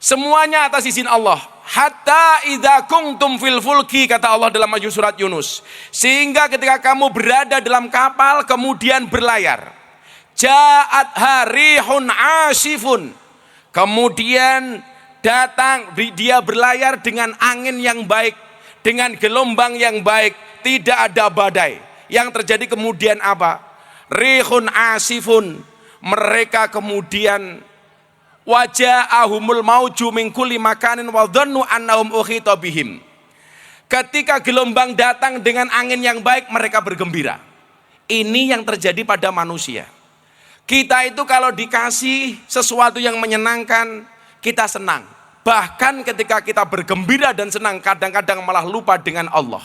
Semuanya atas izin Allah. Hatta idza kuntum fil fulki, kata Allah dalam surat Yunus. Sehingga ketika kamu berada dalam kapal kemudian berlayar. Ja'at harihun asifun. Kemudian datang, dia berlayar dengan angin yang baik, dengan gelombang yang baik, tidak ada badai. Yang terjadi kemudian apa? Rihun asifun. Mereka kemudian waja'ahumul mauju min kulli makanin wa dhannu annahum ukhita bihim. Ketika gelombang datang dengan angin yang baik, mereka bergembira. Ini yang terjadi pada manusia. Kita itu kalau dikasih sesuatu yang menyenangkan, kita senang. Bahkan ketika kita bergembira dan senang, kadang-kadang malah lupa dengan Allah.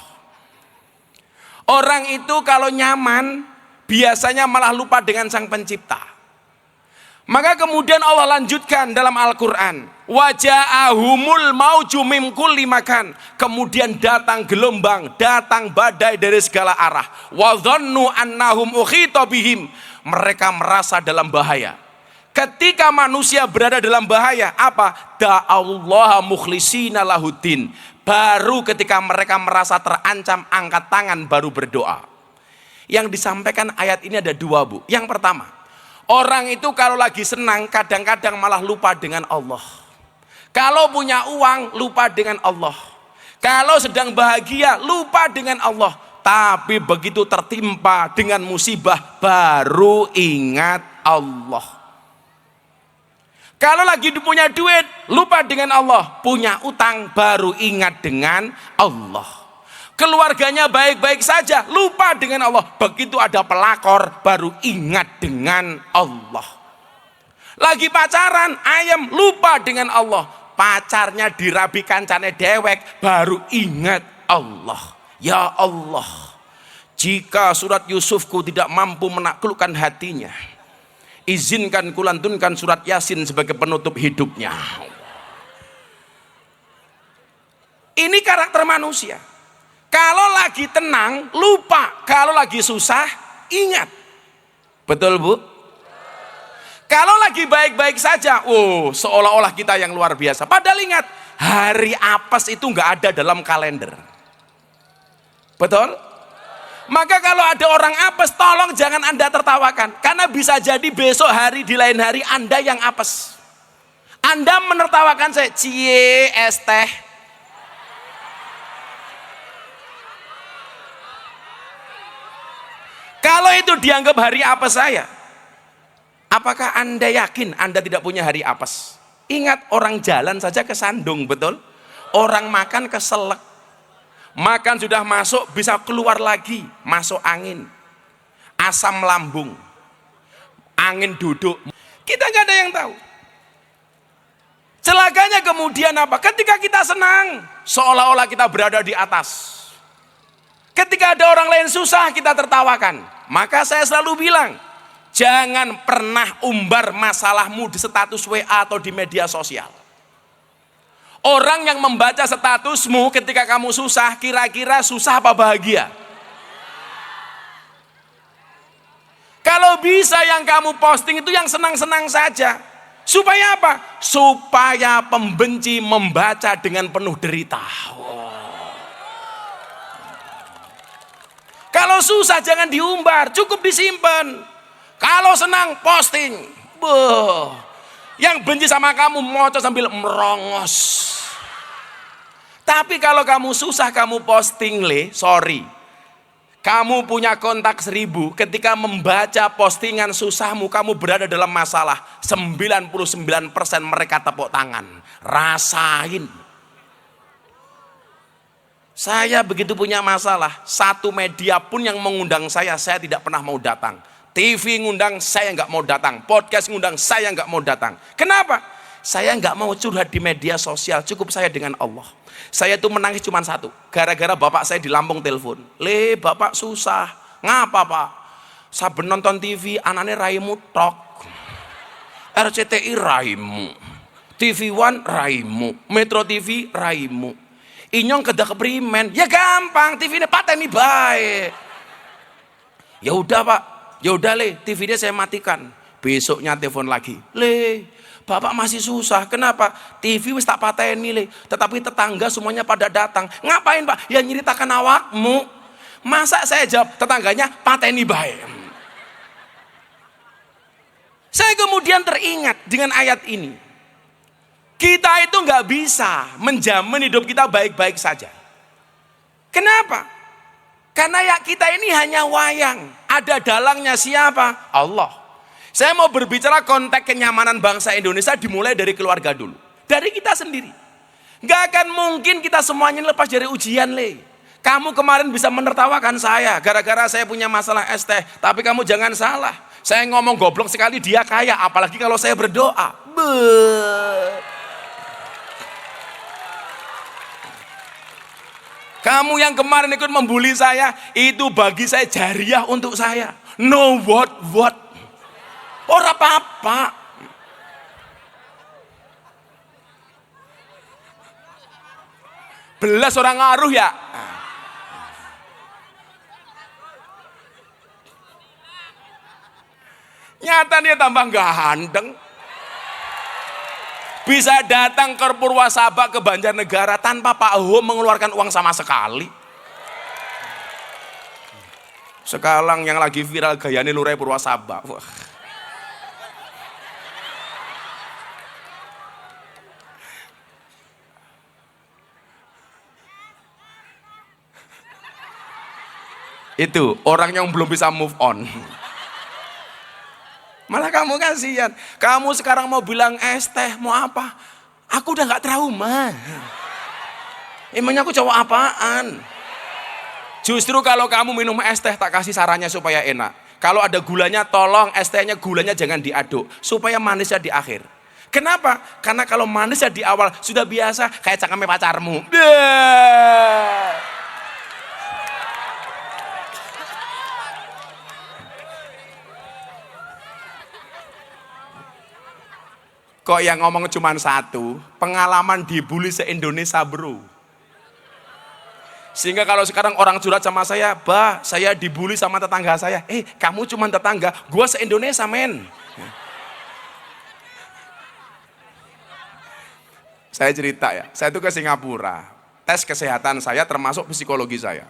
Orang itu kalau nyaman, biasanya malah lupa dengan Sang Pencipta. Maka kemudian Allah lanjutkan dalam Al-Quran. Waja'ahumul mauju min kulli makan. Kemudian datang gelombang, datang badai dari segala arah. Wa dhannu annahum ukhita bihim. Mereka merasa dalam bahaya. Ketika manusia berada dalam bahaya, apa? Da'allaha mukhlisina lahuddin. Baru ketika mereka merasa terancam, angkat tangan baru berdoa. Yang disampaikan ayat ini ada dua, Bu. Yang pertama, orang itu kalau lagi senang kadang-kadang malah lupa dengan Allah. Kalau punya uang lupa dengan Allah. Kalau sedang bahagia lupa dengan Allah. Tapi begitu tertimpa dengan musibah baru ingat Allah. Kalau lagi punya duit lupa dengan Allah. Punya utang baru ingat dengan Allah. Keluarganya baik-baik saja, lupa dengan Allah. Begitu ada pelakor, baru ingat dengan Allah. Lagi pacaran, ayam, lupa dengan Allah. Pacarnya dirabi kancane dewek, baru ingat Allah. Ya Allah, jika surat Yusufku tidak mampu menaklukkan hatinya, izinkan kulantunkan surat Yasin sebagai penutup hidupnya. Ini karakter manusia. Kalau lagi tenang, lupa. Kalau lagi susah, ingat. Betul, Bu? Kalau lagi baik-baik saja, seolah-olah kita yang luar biasa. Padahal ingat, hari apes itu nggak ada dalam kalender. Betul? Maka kalau ada orang apes, tolong jangan Anda tertawakan. Karena bisa jadi besok hari di lain hari Anda yang apes. Anda menertawakan saya, cie es teh. Kalau itu dianggap hari apes saya, apakah Anda yakin Anda tidak punya hari apes? Ingat, orang jalan saja kesandung, betul? Orang makan keselak. Makan sudah masuk, bisa keluar lagi, masuk angin. Asam lambung. Angin duduk. Kita nggak ada yang tahu. Celakanya kemudian apa? Ketika kita senang, seolah-olah kita berada di atas. Ketika ada orang lain susah, kita tertawakan. Maka saya selalu bilang, jangan pernah umbar masalahmu di status WA atau di media sosial. Orang yang membaca statusmu ketika kamu susah, kira-kira susah apa bahagia? Kalau bisa yang kamu posting itu yang senang-senang saja. Supaya apa? Supaya pembenci membaca dengan penuh derita. Kalau susah jangan diumbar, cukup disimpan. Kalau senang posting. Yang benci sama kamu mocos sambil merongos. Tapi kalau kamu susah kamu posting, sorry. Kamu punya kontak 1000, ketika membaca postingan susahmu kamu berada dalam masalah. 99% mereka tepuk tangan. Rasain. Saya begitu punya masalah, satu media pun yang mengundang saya tidak pernah mau datang. TV ngundang, saya nggak mau datang. Podcast ngundang, saya nggak mau datang. Kenapa? Saya nggak mau curhat di media sosial, cukup saya dengan Allah. Saya tuh menangis cuma satu, gara-gara bapak saya di Lampung telepon. Bapak susah. Ngapa, Pak? Saben nonton TV, anaknya raimu tok. RCTI raimu. TV One raimu. Metro TV raimu. Inyong kedah keprimen, ya gampang, TV ini pateni baik. Ya udah Pak, ya udah TV-nya saya matikan. Besoknya telepon lagi, Bapak masih susah. Kenapa? TV wis tak pateni le. Tetapi tetangga semuanya pada datang. Ngapain Pak? Ya nyeritakan awakmu. Masa saya jawab tetangganya pateni bae. Saya kemudian teringat dengan ayat ini. Kita itu nggak bisa menjamin hidup kita baik-baik saja. Kenapa? Karena ya kita ini hanya wayang. Ada dalangnya siapa? Allah. Saya mau berbicara konteks kenyamanan bangsa Indonesia dimulai dari keluarga dulu. Dari kita sendiri. Nggak akan mungkin kita semuanya lepas dari ujian le. Kamu kemarin bisa menertawakan saya gara-gara saya punya masalah ST. Tapi kamu jangan salah. Saya ngomong goblok sekali dia kaya. Apalagi kalau saya berdoa. Kamu yang kemarin ikut membuli saya, itu bagi saya jariah untuk saya. No what. Ora apa-apa. Belas orang ngaruh ya. Nyata dia tambah ganteng. Bisa datang ke Purwasaba ke Banjarnegara tanpa Pak Ho mengeluarkan uang sama sekali. Sekarang yang lagi viral gayane lurai Purwasaba. Wah. Itu orang yang belum bisa move on. Malah kamu kasihan. Kamu sekarang mau bilang teh mau apa? Aku udah gak trauma. Emangnya aku cowok apaan? Justru kalau kamu minum es teh tak kasih sarannya supaya enak. Kalau ada gulanya tolong es tehnya gulanya jangan diaduk. Supaya manisnya di akhir. Kenapa? Karena kalau manisnya di awal sudah biasa kayak cangkeme pacarmu. Kok yang ngomong cuma satu, pengalaman dibully se-Indonesia bro. Sehingga kalau sekarang orang curhat sama saya, bah saya dibully sama tetangga saya. Kamu cuma tetangga, gua se-Indonesia men. Saya cerita ya, saya tuh ke Singapura. Tes kesehatan saya termasuk psikologi saya.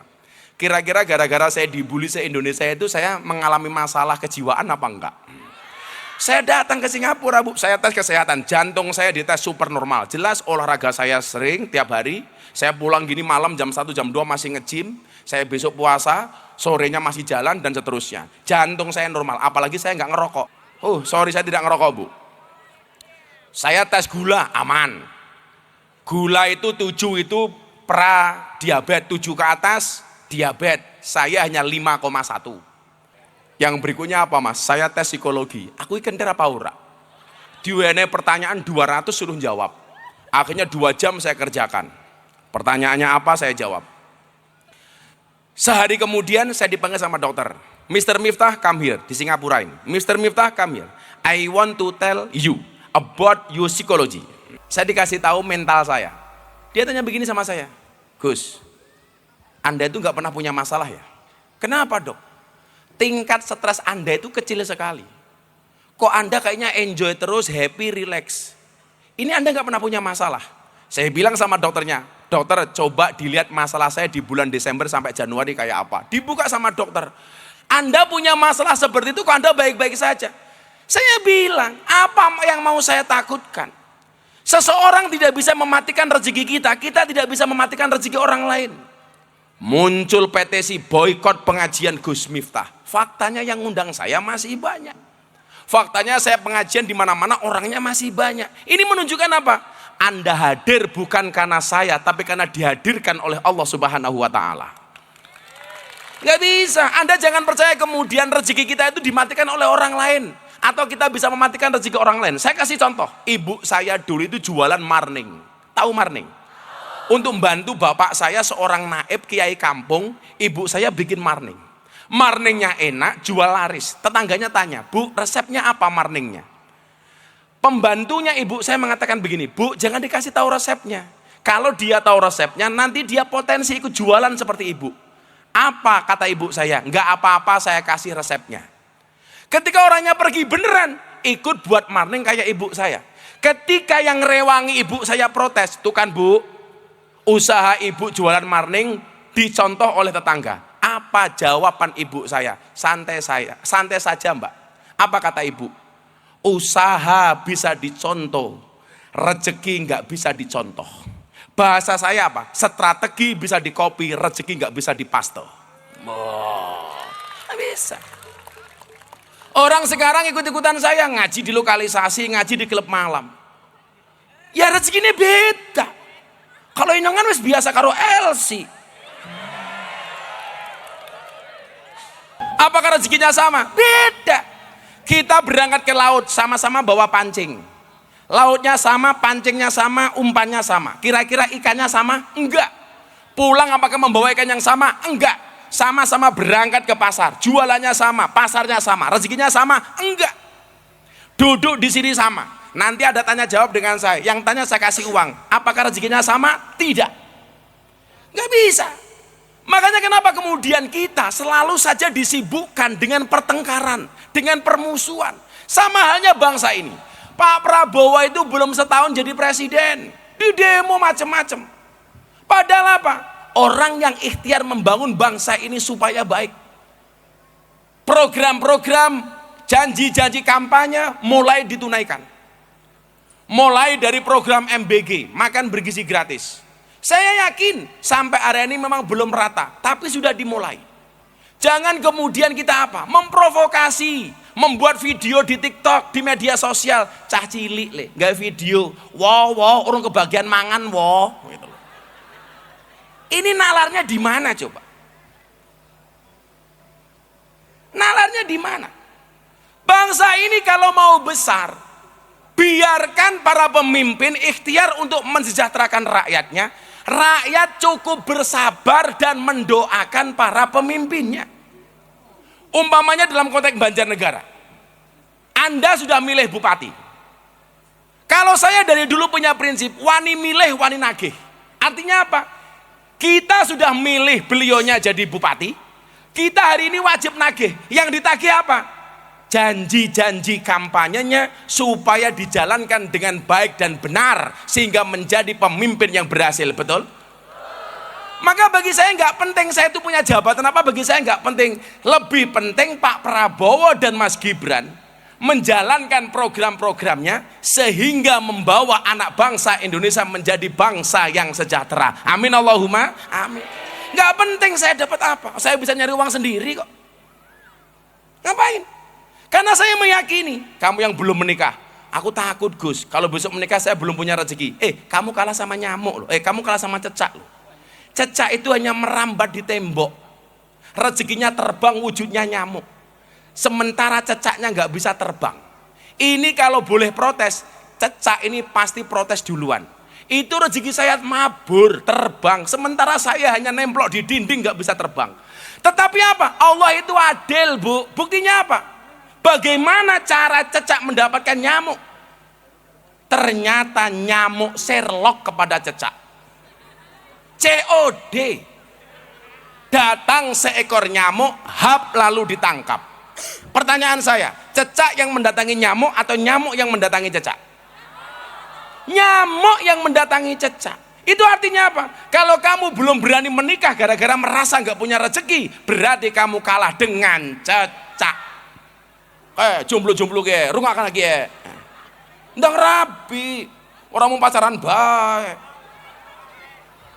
Kira-kira gara-gara saya dibully se-Indonesia itu saya mengalami masalah kejiwaan apa enggak? Saya datang ke Singapura bu, saya tes kesehatan, jantung saya dites super normal. Jelas olahraga saya sering tiap hari, saya pulang gini malam jam 1 jam 2 masih nge-gym, saya besok puasa, sorenya masih jalan dan seterusnya. Jantung saya normal, apalagi saya nggak ngerokok. Sorry saya tidak ngerokok bu. Saya tes gula, aman. Gula itu 7 itu pra diabetes, 7 ke atas diabetes, saya hanya 5,1. Yang berikutnya apa mas? Saya tes psikologi. Aku ikan apa ora? Diwene pertanyaan 200 suruh jawab. Akhirnya 2 jam saya kerjakan. Pertanyaannya apa saya jawab. Sehari kemudian saya dipanggil sama dokter. Mr. Miftah come here di Singapura ini. Mr. Miftah come here. I want to tell you about your psychology. Saya dikasih tahu mental saya. Dia tanya begini sama saya. Gus, Anda itu nggak pernah punya masalah ya? Kenapa dok? Tingkat stres Anda itu kecil sekali. Kok Anda kayaknya enjoy terus, happy, relax. Ini Anda nggak pernah punya masalah. Saya bilang sama dokternya, dokter coba dilihat masalah saya di bulan Desember sampai Januari kayak apa. Dibuka sama dokter. Anda punya masalah seperti itu kok Anda baik-baik saja. Saya bilang, apa yang mau saya takutkan? Seseorang tidak bisa mematikan rezeki kita, kita tidak bisa mematikan rezeki orang lain. Muncul petisi boykot pengajian Gus Miftah. Faktanya yang undang saya masih banyak. Faktanya saya pengajian di mana-mana orangnya masih banyak. Ini menunjukkan apa? Anda hadir bukan karena saya, tapi karena dihadirkan oleh Allah Subhanahu wa taala. Gak bisa. Anda jangan percaya kemudian rezeki kita itu dimatikan oleh orang lain atau kita bisa mematikan rezeki orang lain. Saya kasih contoh. Ibu saya dulu itu jualan marning. Tahu marning? Untuk membantu bapak saya seorang naib kiai kampung, ibu saya bikin marning. Marningnya enak, jual laris. Tetangganya tanya, bu resepnya apa marningnya? Pembantunya ibu saya mengatakan begini, bu jangan dikasih tahu resepnya. Kalau dia tahu resepnya, nanti dia potensi ikut jualan seperti ibu. Apa kata ibu saya? Enggak apa-apa saya kasih resepnya. Ketika orangnya pergi beneran, ikut buat marning kayak ibu saya. Ketika yang rewangi ibu saya protes, tuh kan Bu, usaha ibu jualan marning dicontoh oleh tetangga. Apa jawaban ibu saya? Santai saja Mbak. Apa kata ibu? Usaha bisa dicontoh, rezeki nggak bisa dicontoh. Bahasa saya apa? Strategi bisa dikopi, rezeki nggak bisa dipaste. Nggak bisa. Orang sekarang ikut-ikutan saya ngaji di lokalisasi, ngaji di klub malam. Ya rezekinya beda. Kalau inongan wis biasa karo LC. Apakah rezekinya sama? Beda. Kita berangkat ke laut, sama-sama bawa pancing. Lautnya sama, pancingnya sama, umpannya sama. Kira-kira ikannya sama? Enggak. Pulang apakah membawa ikan yang sama? Enggak. Sama-sama berangkat ke pasar, jualannya sama, pasarnya sama, rezekinya sama? Enggak. Duduk di sini sama. Nanti ada tanya jawab dengan saya. Yang tanya saya kasih uang. Apakah rezekinya sama? Tidak. Enggak bisa. Makanya kenapa kemudian kita selalu saja disibukkan dengan pertengkaran, dengan permusuhan. Sama halnya bangsa ini. Pak Prabowo itu belum setahun jadi presiden. Di demo macam-macam. Padahal apa? Orang yang ikhtiar membangun bangsa ini supaya baik. Program-program, janji-janji kampanye mulai ditunaikan. Mulai dari program MBG, makan bergizi gratis. Saya yakin sampai area ini memang belum rata, tapi sudah dimulai. Jangan kemudian kita apa? Memprovokasi, membuat video di TikTok, di media sosial. Cah cilik le, nggak video. Wow, orang kebagian mangan, wow. Gitu. Ini nalarnya di mana coba? Nalarnya di mana? Bangsa ini kalau mau besar, biarkan para pemimpin ikhtiar untuk mensejahterakan rakyatnya. Rakyat cukup bersabar dan mendoakan para pemimpinnya. Umpamanya dalam konteks Banjarnegara, Anda sudah milih bupati. Kalau saya dari dulu punya prinsip, wani milih, wani nagih. Artinya apa? Kita sudah milih beliaunya jadi bupati, kita hari ini wajib nagih. Yang ditagih apa? Janji-janji kampanyenya supaya dijalankan dengan baik dan benar sehingga menjadi pemimpin yang berhasil, betul? Maka bagi saya nggak penting saya itu punya jabatan apa, bagi saya nggak penting. Lebih penting Pak Prabowo dan Mas Gibran menjalankan program-programnya sehingga membawa anak bangsa Indonesia menjadi bangsa yang sejahtera. Amin Allahumma amin. Nggak penting saya dapat apa, saya bisa nyari uang sendiri kok. Ngapain? Karena saya meyakini kamu yang belum menikah, aku takut Gus kalau besok menikah saya belum punya rezeki. Kamu kalah sama nyamuk loh. Kamu kalah sama cecak loh. Cecak itu hanya merambat di tembok, rezekinya terbang, wujudnya nyamuk. Sementara cecaknya nggak bisa terbang. Ini kalau boleh protes, cecak ini pasti protes duluan. Itu rezeki saya mabur, terbang. Sementara saya hanya nemplok di dinding nggak bisa terbang. Tetapi apa? Allah itu adil Bu. Buktinya apa? Bagaimana cara cecak mendapatkan nyamuk? Ternyata nyamuk Sherlock kepada cecak. COD. Datang seekor nyamuk, hap lalu ditangkap. Pertanyaan saya, cecak yang mendatangi nyamuk atau nyamuk yang mendatangi cecak? Nyamuk yang mendatangi cecak. Itu artinya apa? Kalau kamu belum berani menikah gara-gara merasa nggak punya rezeki, berarti kamu kalah dengan cecak. Jomblo-jomblo ke, rungakan lagi ya. Ndang rabi, orang mau pacaran baik.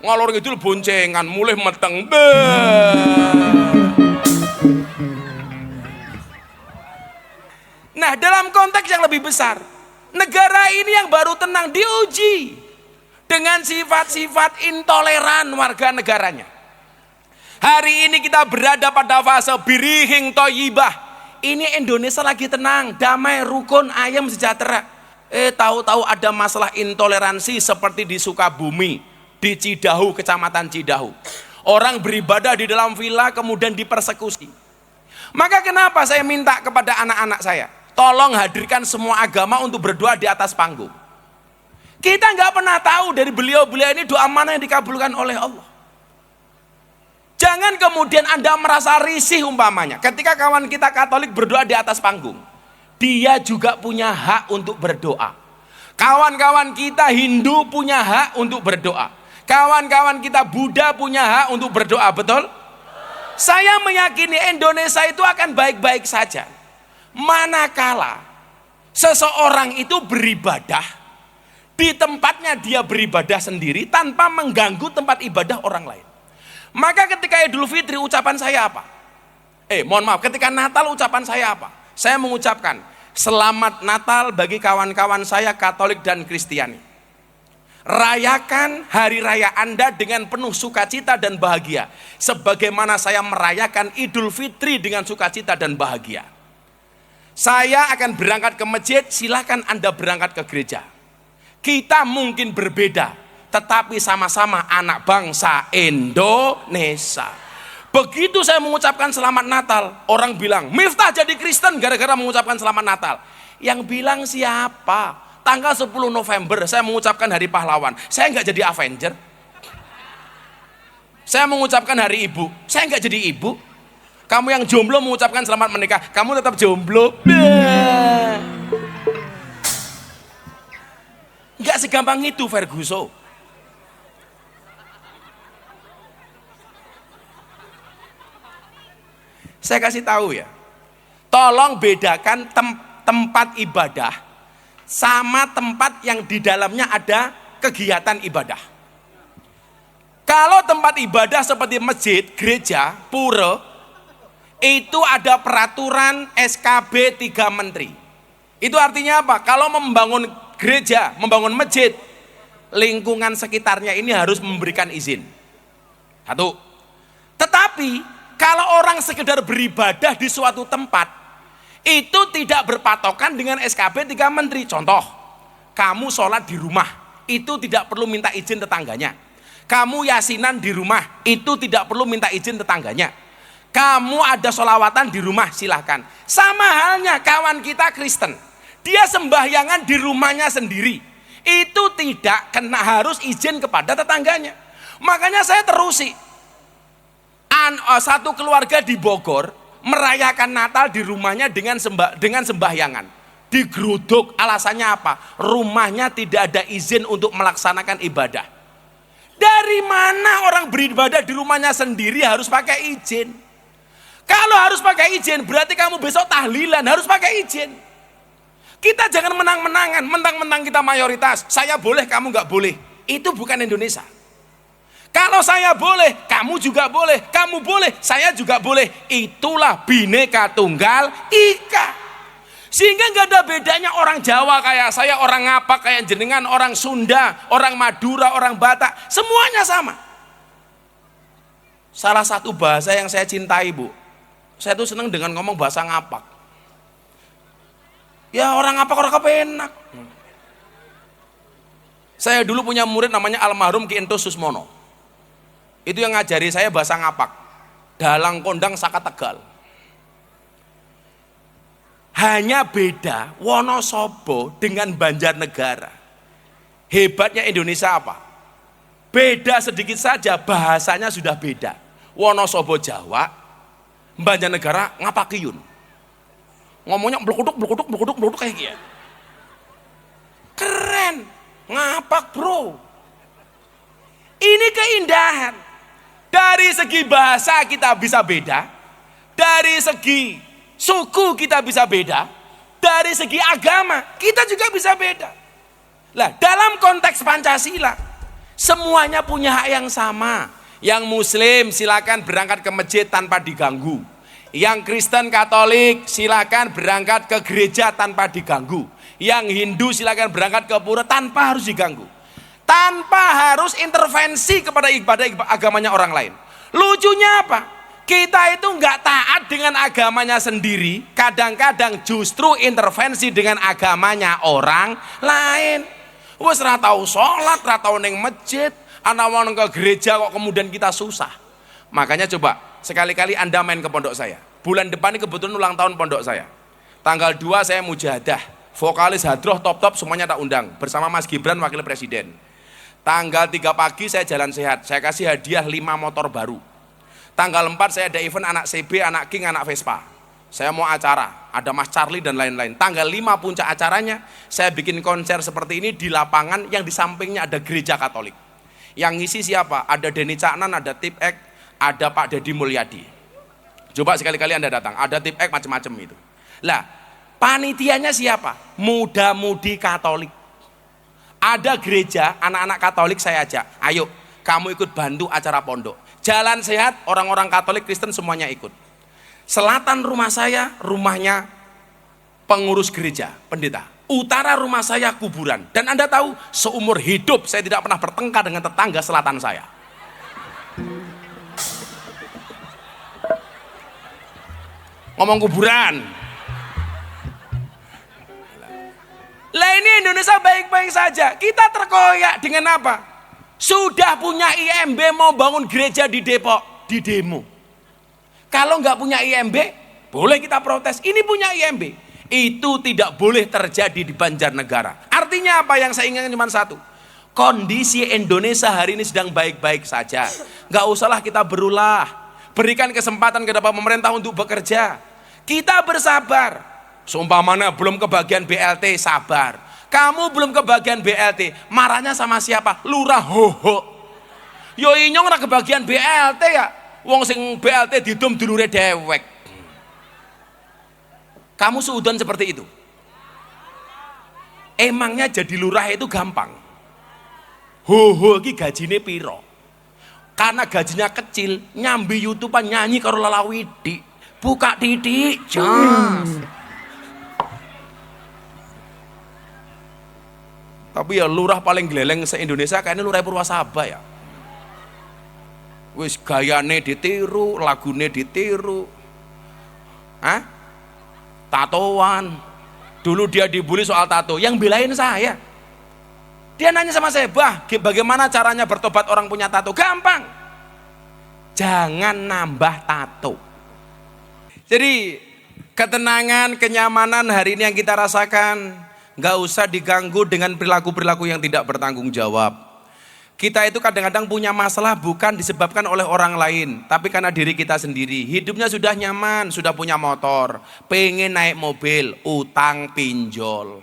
Ngalor ngidul boncengan, mulai meteng. Nah, dalam konteks yang lebih besar, negara ini yang baru tenang diuji dengan sifat-sifat intoleran warga negaranya. Hari ini kita berada pada fase birihing toyibah. Ini Indonesia lagi tenang, damai, rukun, ayam, sejahtera. Tahu-tahu ada masalah intoleransi seperti di Sukabumi, di Cidahu, kecamatan Cidahu. Orang beribadah di dalam villa kemudian dipersekusi. Maka kenapa saya minta kepada anak-anak saya, tolong hadirkan semua agama untuk berdoa di atas panggung. Kita nggak pernah tahu dari beliau-beliau ini doa mana yang dikabulkan oleh Allah. Jangan kemudian Anda merasa risih umpamanya ketika kawan kita Katolik berdoa di atas panggung. Dia juga punya hak untuk berdoa. Kawan-kawan kita Hindu punya hak untuk berdoa. Kawan-kawan kita Buddha punya hak untuk berdoa, betul? Saya meyakini Indonesia itu akan baik-baik saja. Manakala seseorang itu beribadah di tempatnya, dia beribadah sendiri tanpa mengganggu tempat ibadah orang lain. Maka ketika Idul Fitri ucapan saya apa? Mohon maaf, ketika Natal ucapan saya apa? Saya mengucapkan Selamat Natal bagi kawan-kawan saya Katolik dan Kristiani. Rayakan hari raya Anda dengan penuh sukacita dan bahagia, sebagaimana saya merayakan Idul Fitri dengan sukacita dan bahagia. Saya akan berangkat ke masjid, silakan Anda berangkat ke gereja. Kita mungkin berbeda, tetapi sama-sama anak bangsa Indonesia. Begitu saya mengucapkan selamat Natal, orang bilang, Miftah jadi Kristen gara-gara mengucapkan selamat Natal. Yang bilang siapa? Tanggal 10 November saya mengucapkan hari pahlawan, saya nggak jadi Avenger. Saya mengucapkan hari ibu, saya nggak jadi ibu. Kamu yang jomblo mengucapkan selamat menikah, kamu tetap jomblo. Nggak segampang itu Ferguson. Saya kasih tahu ya, tolong bedakan tempat ibadah sama tempat yang di dalamnya ada kegiatan ibadah. Kalau tempat ibadah seperti masjid, gereja, pura, itu ada peraturan SKB 3 menteri. Itu artinya apa? Kalau membangun gereja, membangun masjid, lingkungan sekitarnya ini harus memberikan izin. Satu. Tetapi kalau orang sekedar beribadah di suatu tempat, itu tidak berpatokan dengan SKB 3 menteri. Contoh, kamu sholat di rumah, itu tidak perlu minta izin tetangganya. Kamu yasinan di rumah, itu tidak perlu minta izin tetangganya. Kamu ada sholawatan di rumah, silahkan. Sama halnya kawan kita Kristen, dia sembahyangan di rumahnya sendiri, itu tidak kena harus izin kepada tetangganya. Makanya saya terusik. Satu keluarga di Bogor merayakan Natal di rumahnya dengan sembahyangan. Digeruduk, alasannya apa? Rumahnya tidak ada izin untuk melaksanakan ibadah. Dari mana orang beribadah di rumahnya sendiri harus pakai izin? Kalau harus pakai izin, berarti kamu besok tahlilan harus pakai izin. Kita jangan menang-menangan, mentang-mentang kita mayoritas, saya boleh, kamu nggak boleh. Itu bukan Indonesia. Kalau saya boleh, kamu juga boleh. Kamu boleh, saya juga boleh. Itulah Bhinneka Tunggal Ika. Sehingga nggak ada bedanya orang Jawa kayak saya, orang Ngapak kayak jenengan, orang Sunda, orang Madura, orang Batak, semuanya sama. Salah satu bahasa yang saya cintai, Bu, saya tuh seneng dengan ngomong bahasa Ngapak. Ya orang Ngapak orang kepenak. Saya dulu punya murid namanya almarhum Ki Ento Susmono. Itu yang ngajari saya bahasa Ngapak. Dalang kondang saka Tegal. Hanya beda Wonosobo dengan Banjarnegara. Hebatnya Indonesia apa? Beda sedikit saja, bahasanya sudah beda. Wonosobo Jawa, Banjarnegara Ngapakiyun. Ngomongnya blukuduk kayak gitu. Keren, ngapak bro. Ini keindahan. Dari segi bahasa kita bisa beda, dari segi suku kita bisa beda, dari segi agama kita juga bisa beda. Lah, dalam konteks Pancasila semuanya punya hak yang sama. Yang Muslim silakan berangkat ke masjid tanpa diganggu. Yang Kristen Katolik silakan berangkat ke gereja tanpa diganggu. Yang Hindu silakan berangkat ke pura tanpa harus diganggu. Tanpa harus intervensi kepada ibadah agamanya orang lain. Lucunya apa? Kita itu nggak taat dengan agamanya sendiri, kadang-kadang justru intervensi dengan agamanya orang lain. Wes ra tau sholat, ra tau ning masjid, ana wong ke gereja kok kemudian kita susah. Makanya coba sekali-kali Anda main ke pondok saya. Bulan depan ini kebetulan ulang tahun pondok saya. Tanggal 2 saya mujahadah, vokalis hadroh top-top semuanya tak undang bersama Mas Gibran wakil presiden. Tanggal 3 pagi saya jalan sehat, saya kasih hadiah 5 motor baru. Tanggal 4 saya ada event anak CB, anak King, anak Vespa. Saya mau acara, ada Mas Charlie dan lain-lain. Tanggal 5 puncak acaranya, saya bikin konser seperti ini di lapangan yang di sampingnya ada gereja Katolik. Yang ngisi siapa? Ada Denny Caknan, ada Tip Ek, ada Pak Deddy Mulyadi. Coba sekali-kali Anda datang, ada Tip Ek macam-macam itu. Lah, panitianya siapa? Muda-mudi Katolik. Ada gereja, anak-anak Katolik saya ajak, ayo kamu ikut bantu acara pondok. Jalan sehat, orang-orang Katolik Kristen semuanya ikut. Selatan rumah saya, rumahnya pengurus gereja, pendeta. Utara rumah saya kuburan. Dan Anda tahu, seumur hidup saya tidak pernah bertengkar dengan tetangga selatan saya. Ngomong kuburan. Lah ini Indonesia baik-baik saja. Kita terkoyak dengan apa? Sudah punya IMB mau bangun gereja di Depok, di demo. Kalau nggak punya IMB, boleh kita protes. Ini punya IMB. Itu tidak boleh terjadi di Banjarnegara. Artinya apa yang saya inginkan cuma satu. Kondisi Indonesia hari ini sedang baik-baik saja. Nggak usahlah kita berulah. Berikan kesempatan kepada pemerintah untuk bekerja. Kita bersabar. Seumpamanya belum kebagian BLT, sabar. Kamu belum kebagian BLT, marahnya sama siapa? Lurah hoho. Yo inyong ora kebagian BLT ya. Wong sing BLT didum dulure dewek. Kamu suudon seperti itu. Emangnya jadi lurah itu gampang. Hoho iki gajine piro? Karena gajinya kecil, nyambi YouTubean nyanyi karo lalawidi. Buka titik, jas. Tapi ya lurah paling geleleng se-Indonesia kayaknya lurah Purwasaba ya. Wis gayane ditiru, lagune ditiru. Tatoan. Dulu dia dibully soal tato, yang belain saya. Dia nanya sama saya, "Bah, bagaimana caranya bertobat orang punya tato?" Gampang. Jangan nambah tato. Jadi, ketenangan, kenyamanan hari ini yang kita rasakan, nggak usah diganggu dengan perilaku-perilaku yang tidak bertanggung jawab. Kita itu kadang-kadang punya masalah bukan disebabkan oleh orang lain, tapi karena diri kita sendiri. Hidupnya sudah nyaman, sudah punya motor, pengen naik mobil, utang pinjol.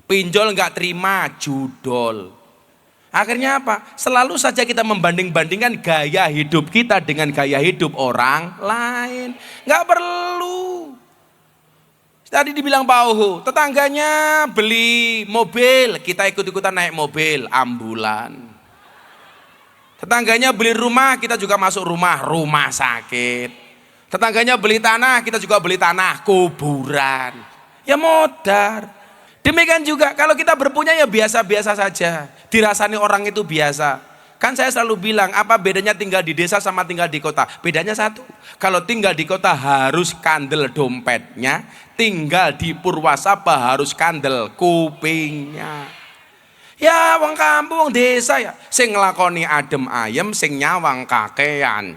Pinjol nggak terima, judol. Akhirnya apa? Selalu saja kita membanding-bandingkan gaya hidup kita dengan gaya hidup orang lain. Nggak perlu. Tadi dibilang Pak Oho, tetangganya beli mobil, kita ikut-ikutan naik mobil, ambulan. Tetangganya beli rumah, kita juga masuk rumah, rumah sakit. Tetangganya beli tanah, kita juga beli tanah, kuburan. Ya modar. Demikian juga kalau kita berpunya ya biasa-biasa saja. Dirasani orang itu biasa. Kan saya selalu bilang, apa bedanya tinggal di desa sama tinggal di kota? Bedanya satu. Kalau tinggal di kota harus kandel dompetnya, tinggal di Purwasaba harus kandel kupingnya. Ya wong kampung, wong desa ya, sing nglakoni adem ayem, sing nyawang kakean.